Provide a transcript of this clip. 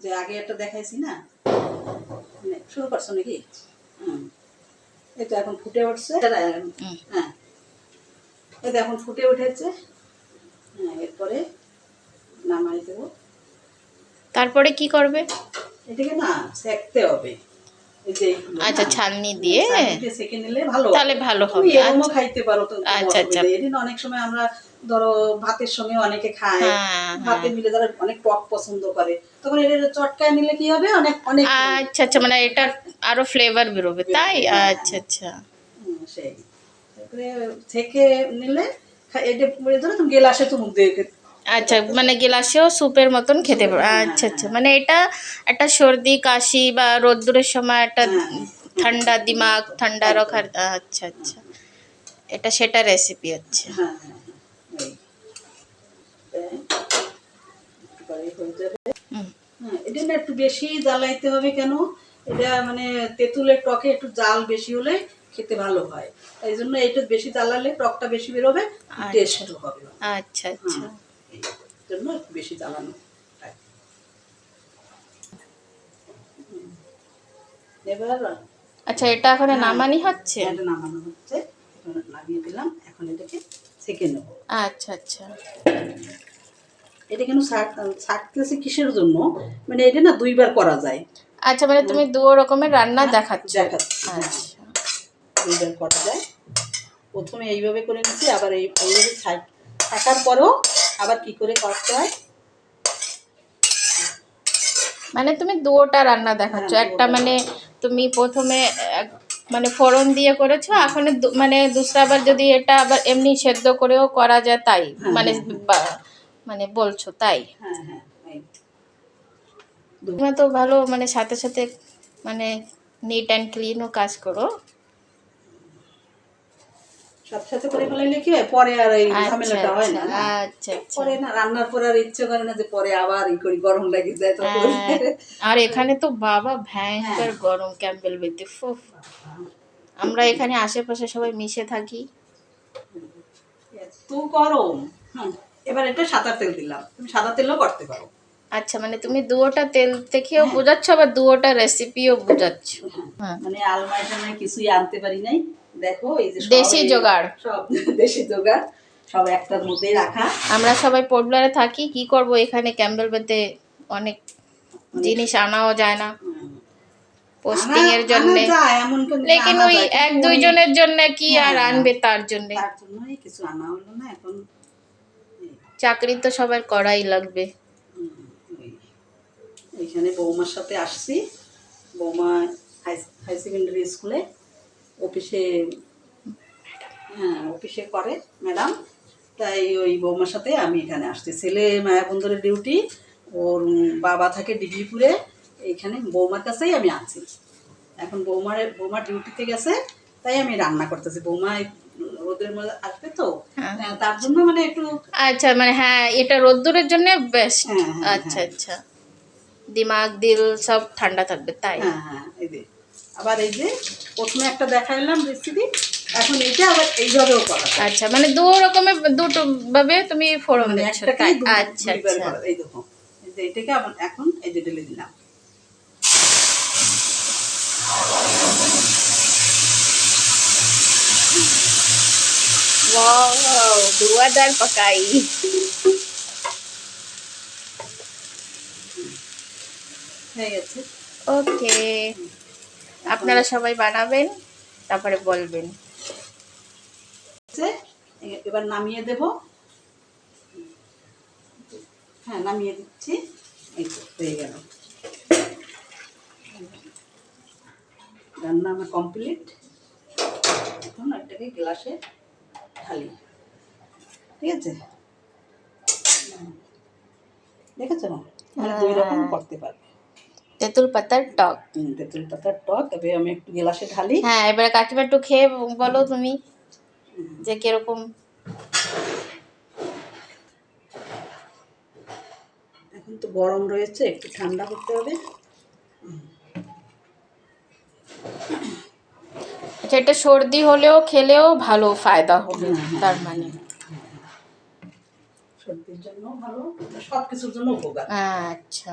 যে আগে একটা দেখাইছি না, শুরু করছো নাকি? এই তো এখন ফুটে উঠছে। হ্যাঁ, এই তো এখন ফুটে উঠেছে। হ্যাঁ, এরপরে নামাই দেবো। তারপরে কি করবে? এটাকে না সেকতে হবে। আচ্ছা, ছালনি দিয়ে সেকে নিলে ভালো, তাহলে ভালো হবে। এরকমও খাইতে পারো তো। আচ্ছা আচ্ছা। এদিন অনেক সময় আমরা ধরো ভাতের সঙ্গে অনেকে খায়, হ্যাঁ ভাতে মিলে যারা অনেক টক পছন্দ করে, তখন এটা চটকায় নিলে কি হবে, অনেক অনেক। আচ্ছা আচ্ছা, মানে এটা আরো ফ্লেভার বেরোবে তাই? আচ্ছা আচ্ছা। সেই তারপরে ছেঁকে নিলে এটা ধরো তুমি গেলাসে তো মুখ দিয়ে। আচ্ছা, মানে গেলাসেও স্যুপের মতন খেতে পারো। আচ্ছা আচ্ছা, মানে এটা একটা সর্দি কাশি বা রোদ্দুরের সময় একটা ঠান্ডা দিমাগ ঠান্ডা রাখার। আচ্ছা আচ্ছা, এটা সেটা রেসিপি হচ্ছে। হ্যাঁ হ্যাঁ হ্যাঁ, এটা না একটু বেশি জ্বালাইতে হবে। কেন? এটা মানে তেঁতুলের টকে একটু জাল বেশি হলে খেতে ভালো হয়, এই জন্য এটা বেশি জ্বালালে টকটা বেশি বেরোবে, টেস্ট হবে। আচ্ছা আচ্ছা, এই জন্য একটু বেশি জ্বালানো। এবার আচ্ছা, এটা এখন নামানি হচ্ছে? এটা নামানো হচ্ছে, নামিয়ে দিলাম। এখন এটাকে ছেঁকে নেব। আচ্ছা আচ্ছা। এটা কেন ছাকতেছে কিসের জন্য, মানে এটা না দুইবার করা যায়। আচ্ছা, মানে তুমি দু রকমের রান্না দেখাচ্ছ। আচ্ছা, দুইবার করা যায়। প্রথমে এইভাবে করে নিচ্ছি, আবার এইভাবে ছাকার পরেও আবার কি করে করতে হয়। মানে তুমি দুটা রান্না দেখাচ্ছ। একটা মানে তুমি প্রথমে মানে ফোড়ন দিয়ে করেছো, এখন মানে দুসরাবার যদি এটা আবার এমনি সেদ্ধ করেও করা যায় তাই মানে মানে বলছো তাই? তুমি তো ভালো মানে সাথে সাথে মানে নিট অ্যান্ড ক্লিনও কাজ করো। সাথে করে ফেলাইলে কি হয়, পরে আর এই ঝামেলাটা হয় না। আচ্ছা আচ্ছা, পরে না রান্নার পরে আর ইচ্ছে করে না যে পরে আবার ই করি, গরম লাগে যায় তখন। আর এখানে তো বাবা ভয়ঙ্কর গরম ক্যাম্পবেল বেতে। আমরা এখানে আশেপাশে সবাই মিশে থাকি, এত গরম। এবার এটা সাদা তেল দিলাম, তুমি সাদা তেলও করতে পারো। আচ্ছা, মানে তুমি দুটা তেল দেখেও বোঝাচ্ছ আবার দুটা রেসিপিও বোঝাচ্ছ। মানে আলমারিটা মানে কিছুই আনতে পারি নাই, দেখো এই যে দেশি জোগাড়, সব দেশি জোগাড় সব একটার মধ্যেই রাখা। আমরা সবাই পোর্টব্লেয়ারে থাকি, কি করব এখানে ক্যাম্পবেল বেতে অনেক জিনিস আনাও যায় না পোস্টিং এর জন্য, লেকিন ওই এক দুইজনের জন্য কি আর আনবে, তার জন্যই কিছু আনা হলো না। এখন চাকরি তো সবার করাই লাগবে। এইখানে বৌমার সাথে আসছি, বৌমা হাই সেকেন্ডারি স্কুলে অফিসে, অফিসে করে ম্যাডাম, তাই ওই বৌমার সাথে আমি এখানে আসছি। ছেলে মায়াবন্দরের ডিউটি, ওর বাবা থাকে ডিগ্রিপুরে, এইখানে বৌমার কাছেই আমি আছি। এখন বৌমার ডিউটিতে গেছে, তাই আমি রান্না করতেছি। বৌমা রোদের মধ্যে আসবে তো, তার জন্য মানে একটু। আচ্ছা, মানে হ্যাঁ, এটা রোদ্দুরের জন্য বেস্ট। আচ্ছা আচ্ছা, দিমাগ দিল সব ঠান্ডা থাকবে তাই? হ্যাঁ, এই যে আবার এই যে প্রথমে একটা দেখাইলাম রেসিপি, এখন এইটা আবার এইভাবেও করা। আচ্ছা, মানে দু রকমের দুটো ভাবে তুমি ফোড়ন দিচ্ছ তাই? আচ্ছা আচ্ছা, এই দেখো এইটাকে আবার এখন এই যে ঢেলে দিলাম। वाओ, धुआंधार पकाई। ওকে, আপনারা সবাই বানাবেন, তারপরে বলবেন। এবার নামিয়ে দেব। হ্যাঁ, নামিয়ে দিচ্ছি। এই তো হয়ে গেল, রান্না আমার কমপ্লিট। এখন এটাকে গ্লাসে ঢালি, ঠিক আছে? দেখেছো, দুই রকম করতে পারবে। তেঁতুল পাতার টক, তেঁতুল পাতার টক। তবে আমি একটু গ্লাসে ঢালি। হ্যাঁ, এবারে কাকিমা একটু খেয়ে বলো তুমি যে কিরকম। এখন তো গরম রয়েছে, একটু ঠান্ডা করতে হবে। আচ্ছা, এটা সর্দি হলেও খেলেও ভালো ফায়দা হবে, তার মানে সর্দির জন্য ভালো, সব কিছুর জন্য উপকার। আচ্ছা।